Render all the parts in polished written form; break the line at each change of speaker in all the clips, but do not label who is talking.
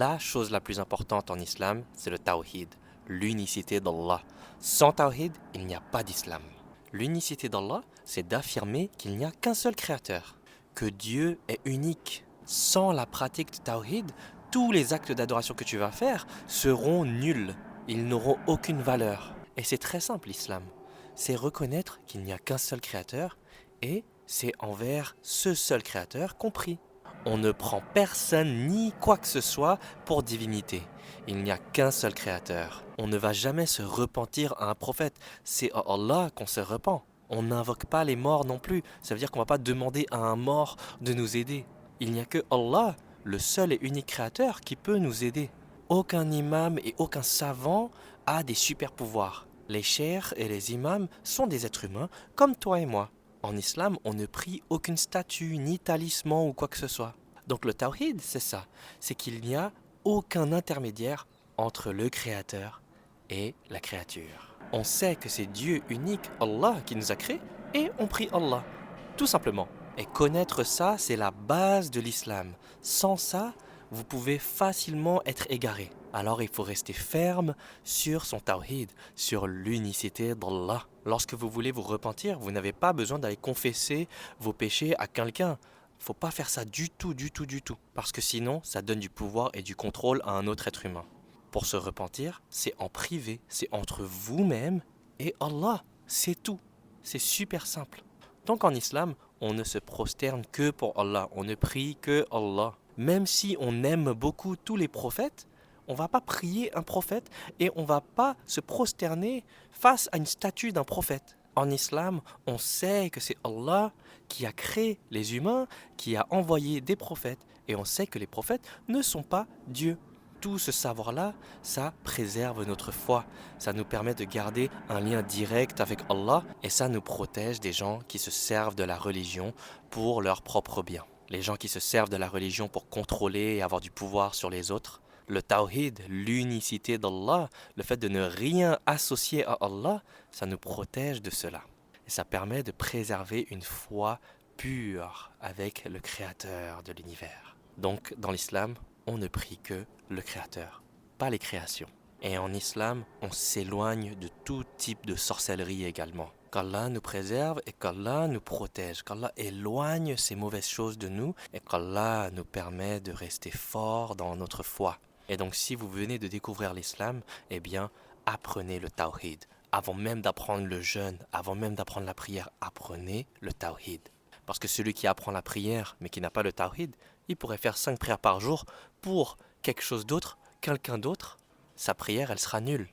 La chose la plus importante en islam, c'est le tawhid, l'unicité d'Allah. Sans tawhid, il n'y a pas d'islam. L'unicité d'Allah, c'est d'affirmer qu'il n'y a qu'un seul créateur, que Dieu est unique. Sans la pratique du tawhid, tous les actes d'adoration que tu vas faire seront nuls. Ils n'auront aucune valeur. Et c'est très simple l'islam. C'est reconnaître qu'il n'y a qu'un seul créateur et c'est envers ce seul créateur qu'on prie. On ne prend personne ni quoi que ce soit pour divinité. Il n'y a qu'un seul créateur. On ne va jamais se repentir à un prophète. C'est à Allah qu'on se repent. On n'invoque pas les morts non plus. Ça veut dire qu'on ne va pas demander à un mort de nous aider. Il n'y a que Allah, le seul et unique créateur, qui peut nous aider. Aucun imam et aucun savant a des super pouvoirs. Les cheikhs et les imams sont des êtres humains comme toi et moi. En islam, on ne prie aucune statue, ni talisman ou quoi que ce soit. Donc le tawhid, c'est ça. C'est qu'il n'y a aucun intermédiaire entre le créateur et la créature. On sait que c'est Dieu unique, Allah, qui nous a créés, et on prie Allah. Tout simplement. Et connaître ça, c'est la base de l'islam. Sans ça, vous pouvez facilement être égaré. Alors il faut rester ferme sur son tawhid, sur l'unicité d'Allah. Lorsque vous voulez vous repentir, vous n'avez pas besoin d'aller confesser vos péchés à quelqu'un. Faut pas faire ça du tout. Parce que sinon, ça donne du pouvoir et du contrôle à un autre être humain. Pour se repentir, c'est en privé, c'est entre vous-même et Allah. C'est tout. C'est super simple. Donc en islam, on ne se prosterne que pour Allah, on ne prie que Allah. Même si on aime beaucoup tous les prophètes, on ne va pas prier un prophète et on ne va pas se prosterner face à une statue d'un prophète. En islam, on sait que c'est Allah qui a créé les humains, qui a envoyé des prophètes, et on sait que les prophètes ne sont pas Dieu. Tout ce savoir-là, ça préserve notre foi. Ça nous permet de garder un lien direct avec Allah et ça nous protège des gens qui se servent de la religion pour leur propre bien. Les gens qui se servent de la religion pour contrôler et avoir du pouvoir sur les autres. Le tawhid, l'unicité d'Allah, le fait de ne rien associer à Allah, ça nous protège de cela. Et ça permet de préserver une foi pure avec le Créateur de l'univers. Donc, dans l'islam, on ne prie que le Créateur, pas les créations. Et en islam, on s'éloigne de tout type de sorcellerie également. Qu'Allah nous préserve et qu'Allah nous protège, qu'Allah éloigne ces mauvaises choses de nous et qu'Allah nous permet de rester forts dans notre foi. Et donc si vous venez de découvrir l'islam, eh bien, apprenez le tawhid. Avant même d'apprendre le jeûne, avant même d'apprendre la prière, apprenez le tawhid. Parce que celui qui apprend la prière, mais qui n'a pas le tawhid, il pourrait faire 5 prières par jour pour quelque chose d'autre, quelqu'un d'autre. Sa prière, elle sera nulle.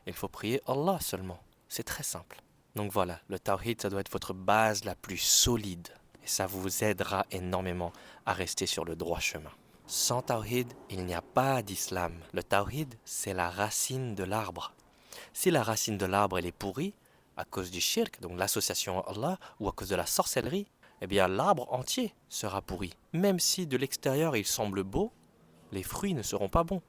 Il faut prier Allah seulement. C'est très simple. Donc voilà, le tawhid, ça doit être votre base la plus solide. Et ça vous aidera énormément à rester sur le droit chemin. Sans tawhid, il n'y a pas d'islam. Le tawhid, c'est la racine de l'arbre. Si la racine de l'arbre, elle est pourrie, à cause du shirk, donc l'association à Allah, ou à cause de la sorcellerie, eh bien l'arbre entier sera pourri. Même si de l'extérieur il semble beau, les fruits ne seront pas bons.